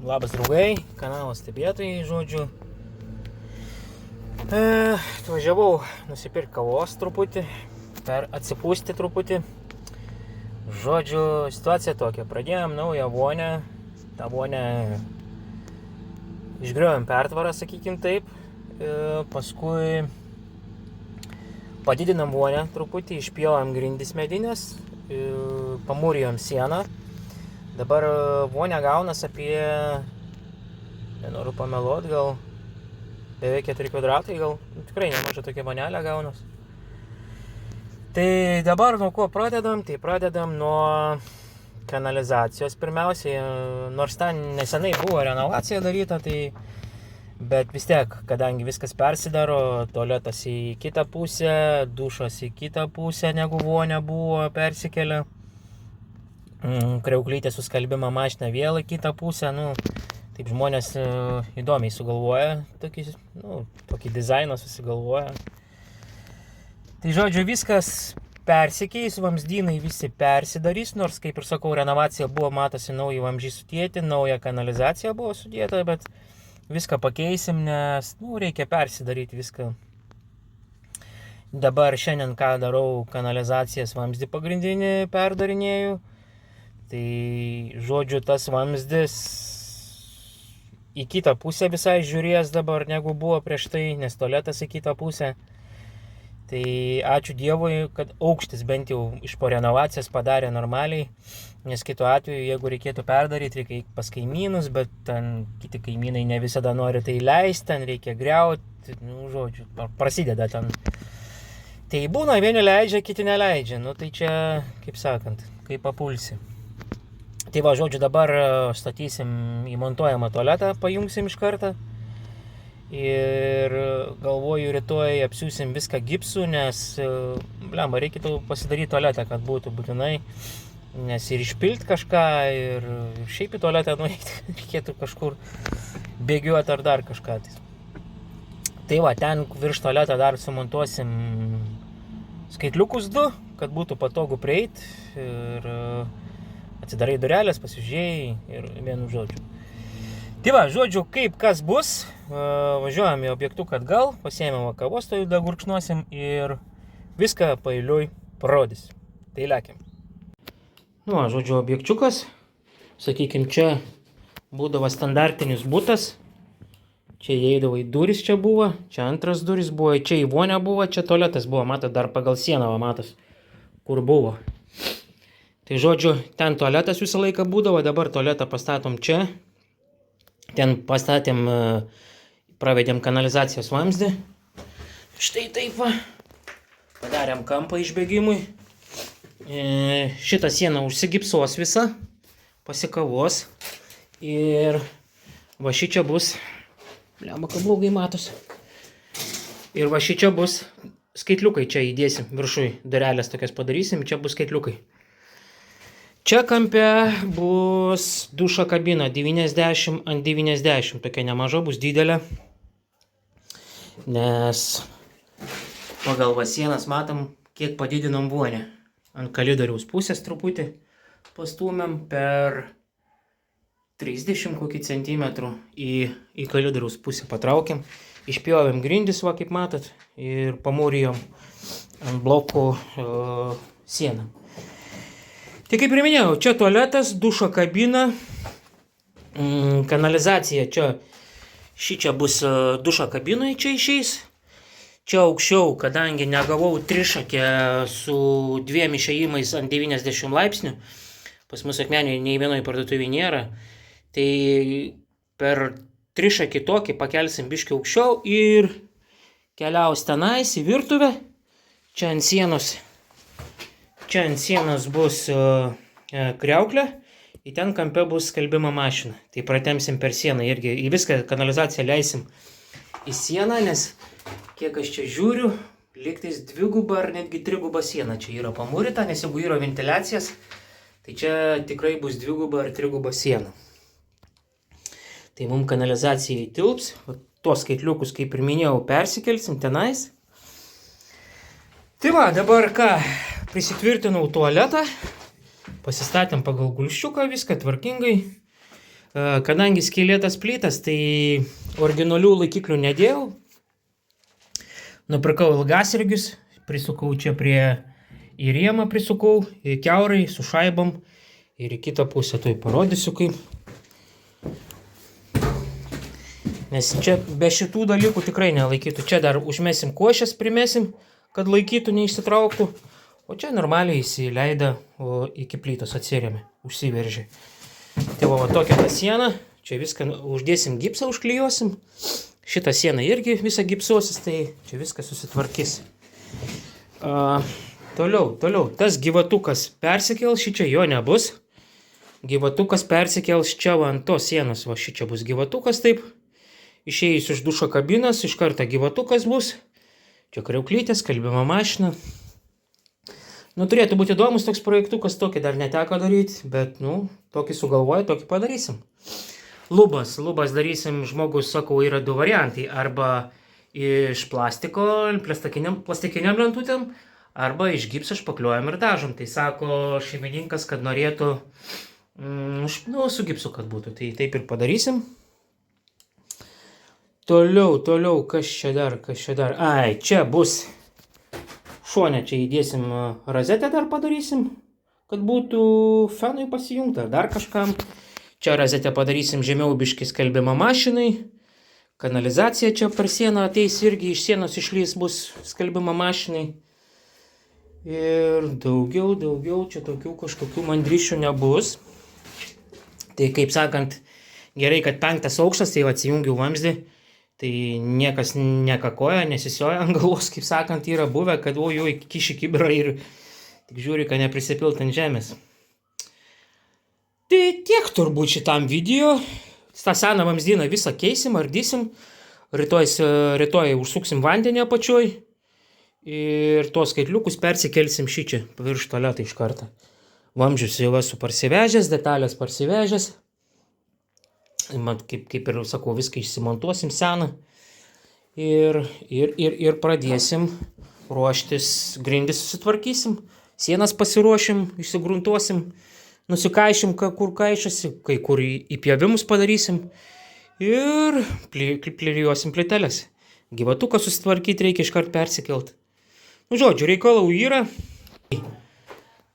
Labas draugai, kanalo stebėtojai, žodžiu. Atvažiavau nusipirkti kavos truputį, atsipūsti truputį. Žodžiu, situacija tokia. Pradėjom naują vonę. Ta vonę išgriovėm pertvarą, sakykim taip. Paskui padidinam vonę truputį, išpjovėm grindis medinės, pamūrijom sieną. Dabar vonė gaunas apie, nenoriu pameluot, gal beveik 4 kvadratai, gal tikrai nemaža tokia vonelė gaunas. Tai dabar nuo ko pradedam? Tai pradedam nuo kanalizacijos pirmiausiai, nors ten nesenai buvo renovacija daryta, tai bet vis tiek, kadangi viskas persidaro, tualetas į kitą pusę, dušas į kitą pusę negu vonė buvo persikėlę. Kriauklytė su skalbimo mašina vėl į kitą pusę, taip žmonės įdomiai sugalvoja, tokį dizainą susigalvoja. Tai žodžiu, viskas persikeis, vamzdynai visi persidarys, nors kaip ir sakau, renovacija buvo, matosi, nauji vamzdžiai sudėti, nauja kanalizacija buvo sudėta, bet viską pakeisim, nes reikia persidaryti viską. Dabar šiandien ką darau, kanalizacijas vamzdį pagrindinį perdarinėju. Tai žodžiu, tas vamzdis į kitą pusę visai žiūrės dabar, negu buvo prieš tai, nes tualetas į kitą pusę. Tai ačiū Dievui, kad aukštis bent jau iš po renovacijos padarė normaliai, nes kitu atveju, jeigu reikėtų perdaryti, reikia pas kaimynus, bet ten kiti kaimynai ne visada nori tai leisti, ten reikia griauti, žodžiu, prasideda ten. Tai būna, vieni leidžia, kiti neleidžia, tai čia, kaip sakant, kaip papulsi. Tai va, žodžiu, dabar statysim įmontuojamą tualetą, pajungsim iš karto. Ir galvoju, rytoj apsiūsim viską gipsu, nes, reikėtų pasidaryti tualetą, kad būtų būtinai. Nes ir išpilti kažką, ir šiaip į tualetą nueiti, reikėtų kažkur bėgiuoti ar dar kažką. Tai va, ten virš tualetą dar sumontuosim skaitliukus 2, kad būtų patogu prieiti. Ir atsidarai durelės, pasižiūrėjai ir vienu žodžiu. Tai va, žodžiu, kaip kas bus, važiuojam į objektuką atgal, pasiėmėm kavos, tai dagurkšnosim ir viską paeiliui parodys. Tai lekiam. Žodžiu, objekčiukas, sakykim, čia būdavo standartinis butas, čia įeidavo į duris, čia buvo, čia antras duris buvo, čia į vonę buvo, čia tualetas buvo, matot, dar pagal sieną, matos, kur buvo. Tai žodžiu, ten tualetas visą laiką būdavo, dabar tualetą pastatom čia. Ten pastatėm, pravedėm kanalizacijos vamzdį. Štai taip va. Padarėm kampą išbėgimui. Šitą sieną užsigipsuos visą, pasikavos. Ir va šičia bus, kad blogai matos. Ir va šičia bus skaitliukai, čia įdėsim viršui, durelės tokias padarysim, čia bus skaitliukai. Čia kampe bus dušo kabina 90 ant 90, tokia nemaža, bus didelė, nes pagal sienas matom, kiek padidinom vonę. Ant kalidoriaus pusės truputį pastūmėm per 30 kokį centimetrų į kalidoriaus pusę patraukiam. Išpjovėm grindis, kaip matot, ir pamūrijom ant blokų sieną. Tai kaip ir minėjau, čia tualetas, dušo kabina, kanalizacija, šičia bus dušo kabinai, čia išeis. Čia aukščiau, kadangi negavau trišakę su 2 išėjimais ant 90 laipsnių, pas mus Akmenėje nei vienoje parduotuvėje nėra, tai per trišakį tokį pakelsim biškį aukščiau ir keliaus tenais į virtuvę, čia ant sienos. Čia ant sienos bus kriauklė, į ten kampe bus skalbimo mašina. Tai pratemsim per sieną irgi, į viską kanalizaciją leisim į sieną, nes kiek aš čia žiūriu, lygtais 2 ar netgi 3 siena čia yra pamūryta, nes jeigu yra ventiliacijas, tai čia tikrai bus 2 ar 3 siena. Tai mums kanalizacija įtilps, tuos skaitliukus, kaip ir minėjau, persikelsim tenais. Tai va, dabar ką, prisitvirtinau tualetą, pasistatėm pagal gulščiuką, viską tvarkingai. Kadangi skylėtas plytas, tai originalių laikiklių nedėjau. Nupirkau ilgasirgius, prisukau čia prie į rėmą, prisukau į kiaurai su šaibom ir į kitą pusę, tai parodysiu kaip. Nes čia be šitų dalykų tikrai nelaikytų. Čia dar užmesim košės, primesim, kad laikytų, neišsitrauktų. O čia normaliai įsileida, o iki plytos atsirėmė, užsiveržė. Tai va tokia ta siena. Čia viską uždėsim gipsą, užklijuosim. Šitą sieną irgi visą gipsuosis, tai čia viskas susitvarkys. Toliau. Tas gyvatukas persikels, šičia jo nebus. Gyvatukas persikels čia va ant tos sienos. Va šičia bus gyvatukas taip. Išėjus iš dušo kabinos, iš karto gyvatukas bus. Čia kriauklytė, skalbimo mašina. Nu, turėtų būti įdomus toks projektukas, tokį dar neteko daryti, bet, nu, tokį sugalvoju, tokį padarysim. Lubas darysim, žmogus, sakau, yra du variantai. Arba iš plastiko, plastikiniam lentutėm, arba iš gipso špakliuojam ir dažom. Tai sako šeimininkas, kad norėtų, nu, su gipsu, kad būtų. Tai taip ir padarysim. Toliau, kas čia dar? Ai, čia bus šone, čia įdėsim rozetę dar padarysim, kad būtų fenui pasijungta, dar kažkam. Čia rozetę padarysim žemiau biškį skalbimo mašinai. Kanalizacija čia per sieną ateis irgi, iš sienos išlys bus skalbimo mašinai. Ir daugiau čia tokių kažkokių mandryšių nebus. Tai kaip sakant, gerai, kad 5 aukštas, tai atsijungiau vamzdį. Tai niekas nekakoja, nesisioja ant galvos, kaip sakant, yra buvę, kad ojoj, kiši kibirą ir tik žiūri, kad neprisipilt ant žemės. Tai tiek turbūt šitam video. tą seną vamzdyną visą keisim, ardysim. Rytoj užsuksim vandenį apačioj. Ir tuos skaitliukus persikelsim šičia, pavirš tualetą iš karto. Vamzdžius jau esu parsivežęs, detalės parsivežęs. Man, kaip ir sakau, viską išsimontuosim seną. Ir pradėsim ruoštis, grindis susitvarkysim. Sienas pasiruošim, išsigruntuosim, nusikaišim, kur kaišasi, kai kur įpjovimus padarysim. Ir pliriuosim plyteles. Gyvatuką susitvarkyti reikia iškart persikelt. Nu, žodžiu, reikalų yra.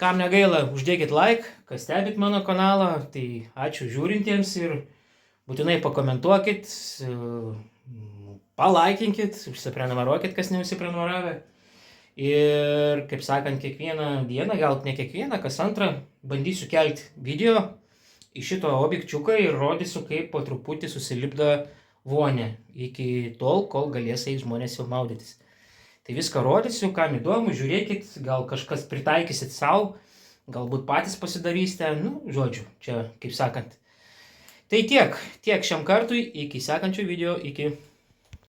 Kam negaila, uždėkit like, kas stebit mano kanalą, tai ačiū žiūrintiems ir būtinai pakomentuokit, palaikinkit, užsiprenumeruokit, kas neužsiprenumeravę. Ir, kaip sakant, kiekvieną dieną, gal ne kiekvieną, kas antrą, bandysiu kelti video į šito objekčiuką ir rodysiu, kaip po truputį susilipdo vonė. Iki tol, kol galės eiti žmonės jau maudytis. Tai viską rodysiu, kam įdomu, žiūrėkit, gal kažkas pritaikysit savo, galbūt patys pasidarysite, nu, žodžiu, čia, kaip sakant. Tai tiek šiam kartui, iki sekančių video, iki.